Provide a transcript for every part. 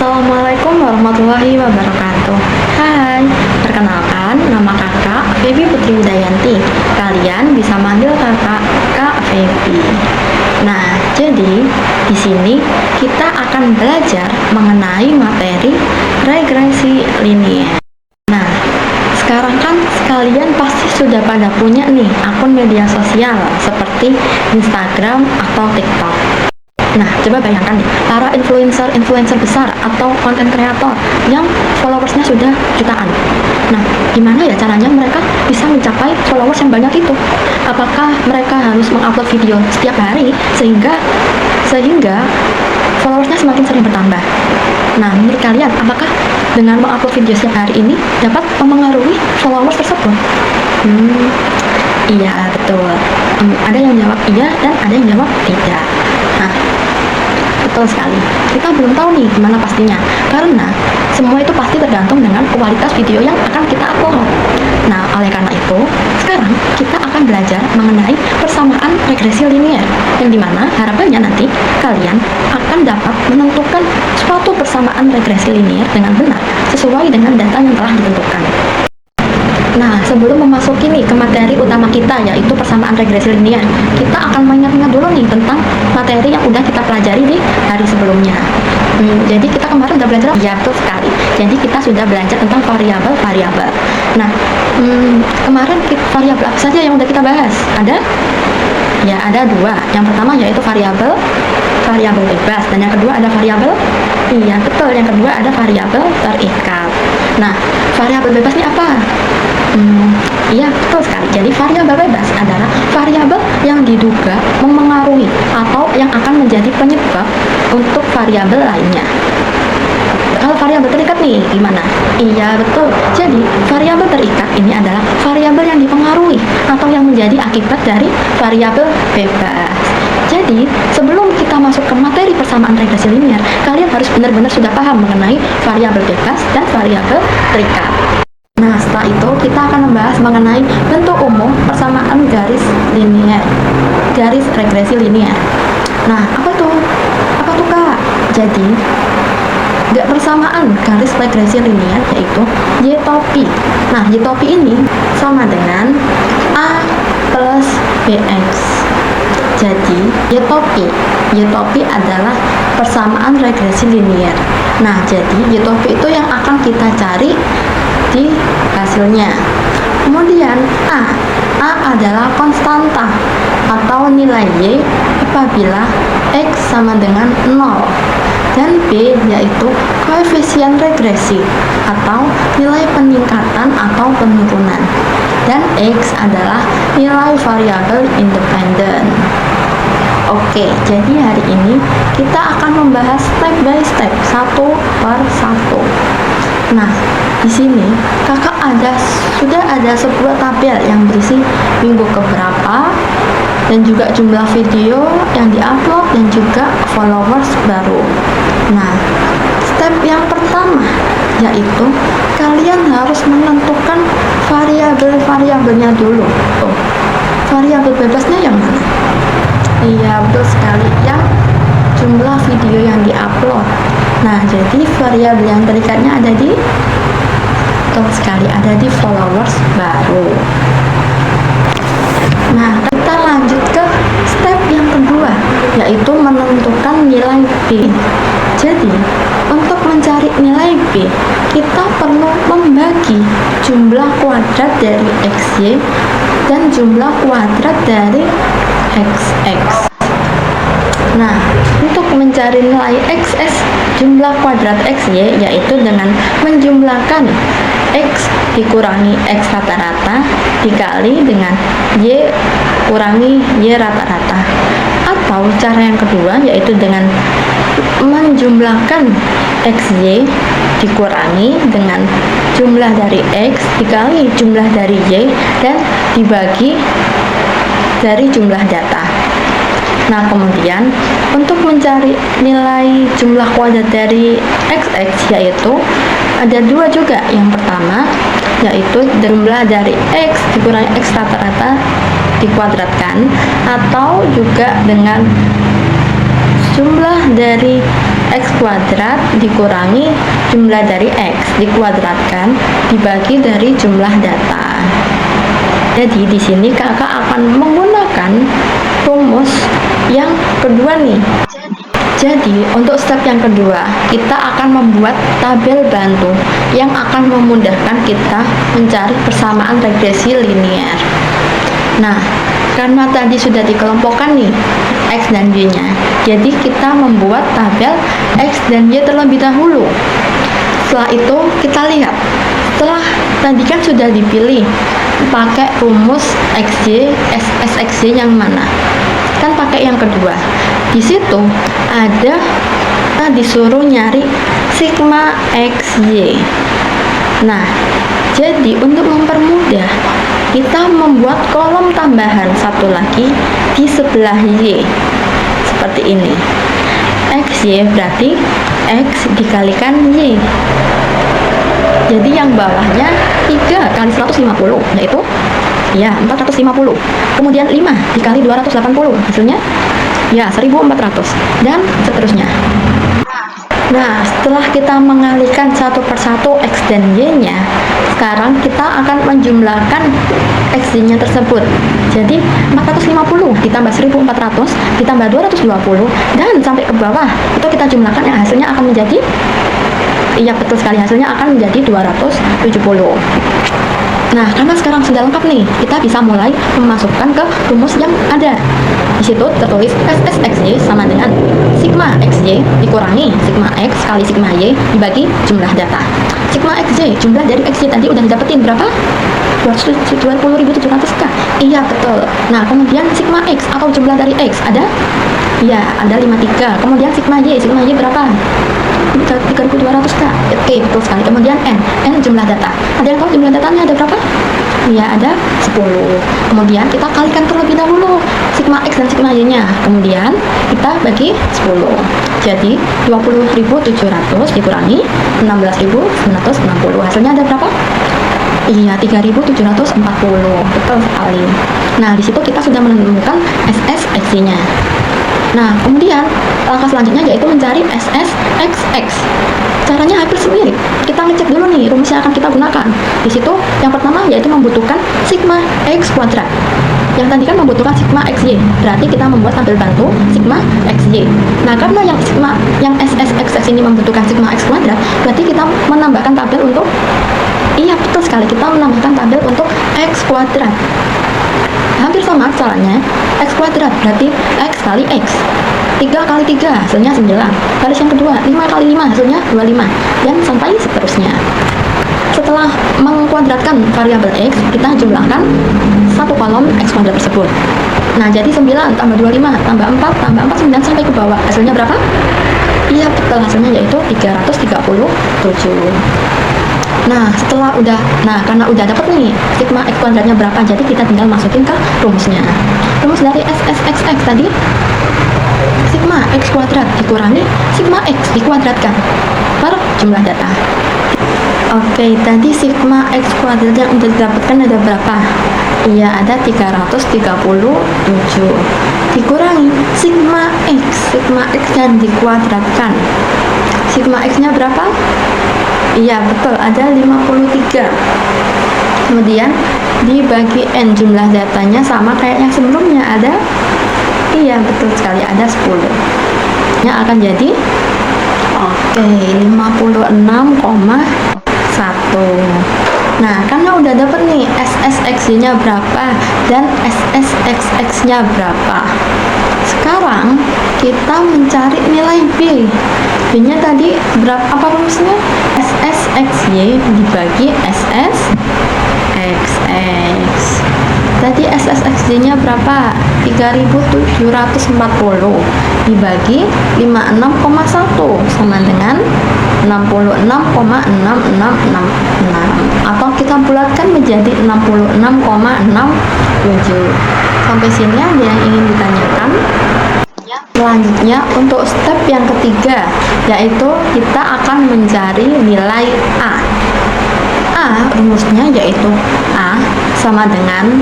Assalamualaikum warahmatullahi wabarakatuh. Hai, perkenalkan nama kakak Feby Putri Widayanti. Kalian bisa manggil kakak Kak Feby. Nah, jadi di sini kita akan belajar mengenai materi regresi linier. Nah, sekarang kan kalian pasti sudah pada punya nih akun media sosial seperti Instagram atau TikTok. Nah, coba bayangkan nih, para influencer besar atau konten kreator yang followersnya sudah jutaan. Nah, gimana ya caranya mereka bisa mencapai followers yang banyak itu? Apakah mereka harus mengupload video setiap hari sehingga followersnya semakin sering bertambah? Nah, menurut kalian, apakah dengan mengupload video setiap hari ini dapat mempengaruhi followers tersebut? Iya, betul. Ada yang jawab iya dan ada yang jawab tidak. Nah, betul sekali. Kita belum tahu nih gimana pastinya, karena semua itu pasti tergantung dengan kualitas video yang akan kita upload. Nah, oleh karena itu, sekarang kita akan belajar mengenai persamaan regresi linier, yang dimana harapannya nanti kalian akan dapat menentukan suatu persamaan regresi linier dengan benar sesuai dengan data yang telah ditentukan. Nah, sebelum memasuki nih ke materi utama kita, yaitu persamaan regresi linier, kita akan mengingat-ingat dulu nih tentang materi yang udah kita pelajari di hari sebelumnya. Jadi kita kemarin udah belajar, ya betul sekali. Jadi kita sudah belajar tentang variabel-variabel. Nah, kemarin variabel apa saja yang udah kita bahas? Ada? Ya, ada dua. Yang pertama yaitu variabel bebas, dan yang kedua ada variabel, iya betul, yang kedua ada variabel terikat. Nah, variabel bebas ini apa? Iya betul sekali. Jadi variabel bebas adalah variabel yang diduga mempengaruhi atau yang akan menjadi penyebab untuk variabel lainnya. Kalau variabel terikat nih gimana? Iya betul. Jadi variabel terikat ini adalah variabel yang dipengaruhi atau yang menjadi akibat dari variabel bebas. Jadi sebelum kita masuk ke materi persamaan regresi linier, kalian harus benar-benar sudah paham mengenai variabel bebas dan variabel terikat. Nah, setelah itu kita akan membahas mengenai bentuk umum persamaan garis regresi linier. Nah, apa tuh Kak? Jadi persamaan garis regresi linier yaitu Y topi. Nah, Y topi ini sama dengan A plus BX. Jadi Y topi adalah persamaan regresi linier. Nah, jadi Y topi itu yang akan kita cari di hasilnya. Kemudian A adalah konstanta atau nilai Y apabila X sama dengan 0, dan B yaitu koefisien regresi atau nilai peningkatan atau penurunan, dan X adalah nilai variabel independen. Oke, jadi hari ini kita akan membahas step by step, satu per satu. Nah, di sini kakak sudah ada sebuah tabel yang berisi minggu keberapa dan juga jumlah video yang diupload dan juga followers baru. Nah, step yang pertama yaitu kalian harus menentukan variabel-variabelnya dulu. Variabel bebasnya yang mana? Iya, betul sekali, yang jumlah video yang diupload. Nah, jadi variabel yang terikatnya ada di followers baru. Nah, kita lanjut ke step yang kedua, yaitu menentukan nilai B. Jadi, untuk mencari nilai B, kita perlu membagi jumlah kuadrat dari XY dan jumlah kuadrat dari XX. Nah, untuk mencari nilai XS, jumlah kuadrat XY yaitu dengan menjumlahkan X dikurangi X rata-rata dikali dengan Y kurangi Y rata-rata. Atau cara yang kedua yaitu dengan menjumlahkan XY dikurangi dengan jumlah dari X dikali jumlah dari Y dan dibagi dari jumlah data. Nah, kemudian untuk mencari nilai jumlah kuadrat dari XX yaitu ada dua juga. Yang pertama yaitu jumlah dari X dikurangi X rata-rata dikuadratkan, atau juga dengan jumlah dari X kuadrat dikurangi jumlah dari X dikuadratkan dibagi dari jumlah data. Jadi di sini kakak akan menggunakan rumus yang kedua nih. Jadi untuk step yang kedua, kita akan membuat tabel bantu yang akan memudahkan kita mencari persamaan regresi linear. Nah, karena tadi sudah dikelompokkan nih X dan Y-nya, jadi kita membuat tabel X dan Y terlebih dahulu. Setelah itu kita lihat, setelah tadi kan sudah dipilih pakai rumus XY, SSXY yang mana? Kan pakai yang kedua. Di situ ada disuruh nyari sigma XY. Nah, jadi untuk mempermudah, kita membuat kolom tambahan satu lagi di sebelah Y seperti ini. XY berarti X dikalikan Y. Jadi yang bawahnya 3 kali 150, yaitu ya 450. Kemudian 5 dikali 280, hasilnya ya 1400, dan seterusnya. Nah, setelah kita mengalihkan satu persatu X dan Y-nya, sekarang kita akan menjumlahkan X-nya tersebut. Jadi 450 ditambah 1400 ditambah 220 dan sampai ke bawah itu kita jumlahkan, yang hasilnya akan menjadi, iya betul sekali, hasilnya akan menjadi 270. Nah, karena sekarang sudah lengkap nih, kita bisa mulai memasukkan ke rumus yang ada. Di situ tertulis SSXY sama dengan sigma XY dikurangi sigma X kali sigma Y dibagi jumlah data. Sigma XY, jumlah dari XY tadi udah didapetin berapa? 220.700 kan? Iya betul. Nah, kemudian sigma X atau jumlah dari X ada? Iya, ada 53. Kemudian sigma Y berapa? 3.200 kak. Oke, betul sekali. Kemudian N jumlah data. Ada yang tahu jumlah datanya ada berapa? Iya, ada 10. Kemudian kita kalikan terlebih dahulu sigma X dan sigma Y-nya. Kemudian kita bagi 10. Jadi 20.700 dikurangi 16.960. Hasilnya ada berapa? Iya, 3.740. Betul sekali. Nah, di situ kita sudah menemukan SSXY-nya. Nah, kemudian langkah selanjutnya yaitu mencari SSXX. Caranya hampir mirip. Kita ngecek dulu nih rumus yang akan kita gunakan. Di situ yang pertama yaitu membutuhkan sigma X kuadrat. Yang tadi kan membutuhkan sigma XY. Berarti kita membuat tabel bantu sigma XY. Nah, karena yang SSXX ini membutuhkan sigma X kuadrat, berarti kita menambahkan tabel untuk, iya betul sekali, kita menambahkan tabel untuk X kuadrat. Hampir sama caranya, X kuadrat berarti X kali X. 3 kali 3 hasilnya 9. Baris yang kedua, 5 kali 5 hasilnya 25, dan sampai seterusnya. Setelah mengkuadratkan variabel X, kita jumlahkan satu kolom X kuadrat tersebut. Nah, jadi 9 tambah 25 tambah 4 tambah 49 sampai ke bawah. Hasilnya berapa? Iya betul, hasilnya yaitu 337. Nah, karena udah dapet nih sigma X kuadratnya berapa, jadi kita tinggal masukin ke rumusnya. Rumus dari SSXX tadi, sigma X kuadrat dikurangi sigma X dikuadratkan per jumlah data. Oke, tadi sigma X kuadrat yang udah didapatkan ada berapa? Iya, ada 337 dikurangi sigma X yang dikuadratkan. Sigma X nya berapa? Iya betul, ada 53. Kemudian dibagi N, jumlah datanya sama kayak yang sebelumnya, ada, iya betul sekali, ada 10. Nya akan jadi 56,1. Nah, karena udah dapet nih SSX nya berapa dan SSXX nya berapa, sekarang kita mencari nilai B. B nya tadi berapa, apa rumusnya? SSXY dibagi SSXX. Tadi SSXY nya berapa? 3.740 dibagi 56,1 sama dengan 66,6666, atau kita bulatkan menjadi 66,67. Sampai sini ada yang ingin ditanyakan? Selanjutnya untuk step yang ketiga, yaitu kita akan mencari nilai A. A rumusnya yaitu A sama dengan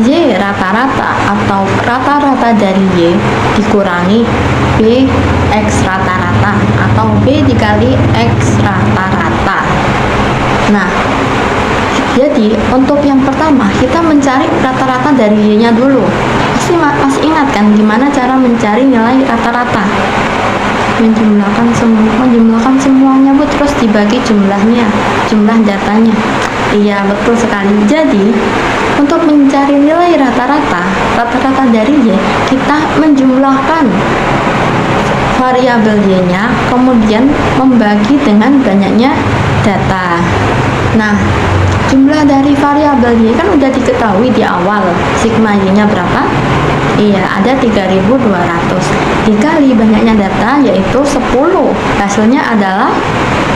Y rata-rata atau rata-rata dari Y dikurangi B X rata-rata atau B dikali X rata-rata. Nah, jadi untuk yang pertama kita mencari rata-rata dari Y-nya dulu. Masih ingat kan gimana cara mencari nilai rata-rata? Menjumlahkan semuanya Bu, terus dibagi jumlah datanya. Iya, betul sekali. Jadi untuk mencari nilai rata-rata dari Y, kita menjumlahkan variabel Y-nya, kemudian membagi dengan banyaknya data. Nah, jumlah dari variabel Y kan udah diketahui di awal. Sigma Y-nya berapa? Iya, ada 3200 dikali banyaknya data yaitu 10. Hasilnya adalah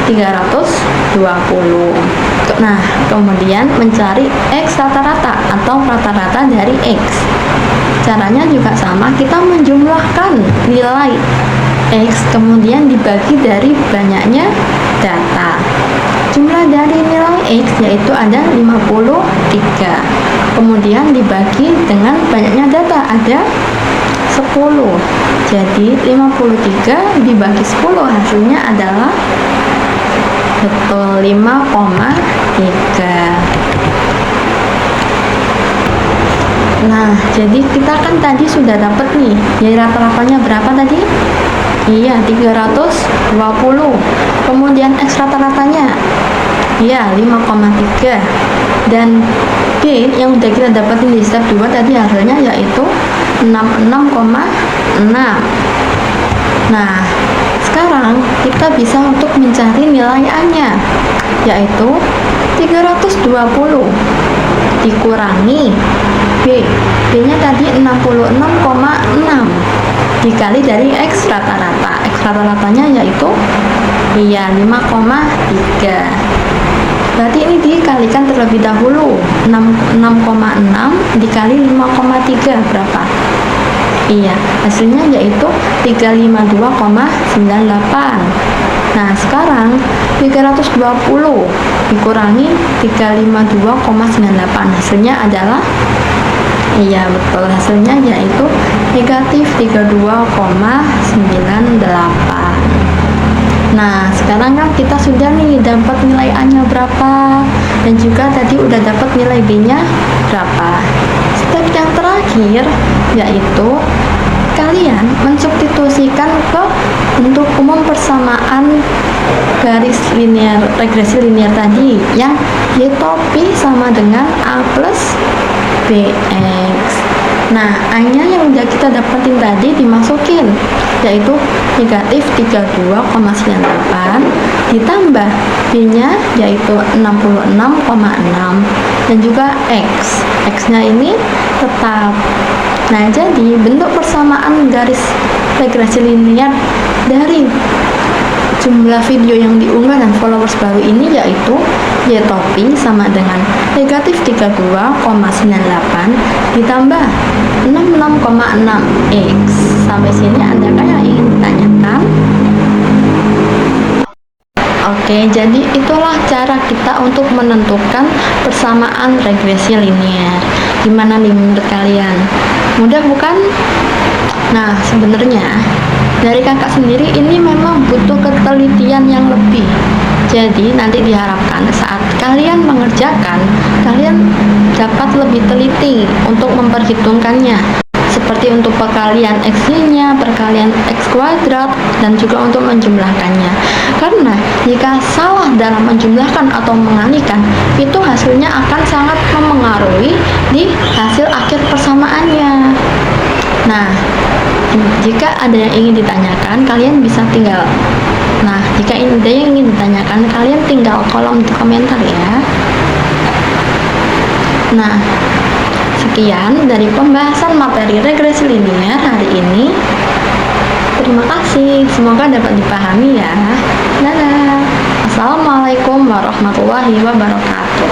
320. Nah, kemudian mencari X rata-rata atau rata-rata dari X. Caranya juga sama, kita menjumlahkan nilai X kemudian dibagi dari banyaknya data. Jumlah dari nilai X yaitu ada 53. Kemudian dibagi dengan banyaknya data ada 10. Jadi 53 dibagi 10 hasilnya adalah betul 5,3. Nah, jadi kita kan tadi sudah dapat nih, Y rata-ratanya berapa tadi? Iya, 320. Kemudian X rata-ratanya iya 5,3. Dan B yang udah kita dapatin di step 2 tadi hasilnya yaitu 66,6. Nah, sekarang kita bisa untuk mencari nilai A-nya yaitu 320 dikurangi B. B-nya tadi 66,6 dikali dari X rata-rata. X rata-ratanya yaitu iya 5,3. Berarti ini dikalikan terlebih dahulu. 6,6 dikali 5,3 berapa? Iya, hasilnya yaitu 352,98. Nah, sekarang 320 dikurangi 352,98 hasilnya adalah iya betul, hasilnya yaitu negatif 32,98. Nah, sekarang kan kita sudah nih dapat nilai A-nya berapa dan juga tadi udah dapat nilai B-nya berapa. Step yang terakhir yaitu kalian mensubstitusikan ke bentuk umum persamaan garis linear regresi linear tadi yang Y topi sama dengan A plus BX. Nah, A-nya yang udah kita dapetin tadi dimasukin yaitu negatif 32,98 ditambah B-nya yaitu 66,6 dan juga X-nya ini tetap. Nah, jadi bentuk persamaan garis regresi linear dari jumlah video yang diunggah dan followers baru ini yaitu Y topi sama dengan negatif 32,98 ditambah 66,6 X. Sampai sini adakah yang ingin ditanyakan? Oke, jadi itulah cara kita untuk menentukan persamaan regresi linear. Gimana nih menurut kalian? Mudah bukan? Nah, sebenarnya dari kakak sendiri ini memang butuh ketelitian yang lebih. Jadi nanti diharapkan saat kalian mengerjakan, kalian dapat lebih teliti untuk memperhitungkannya. Seperti untuk perkalian X-nya, perkalian X kuadrat, dan juga untuk menjumlahkannya. Karena jika salah dalam menjumlahkan atau mengalihkan, itu hasilnya akan sangat mempengaruhi di hasil akhir persamaannya. Nah, jika ada yang ingin ditanyakan, kalian bisa tinggal. Nah, jika ada yang ingin ditanyakan, kalian tinggal kolom di komentar ya. Nah, sekian dari pembahasan materi regresi linear hari ini. Terima kasih, semoga dapat dipahami ya. Dadah. Assalamualaikum warahmatullahi wabarakatuh.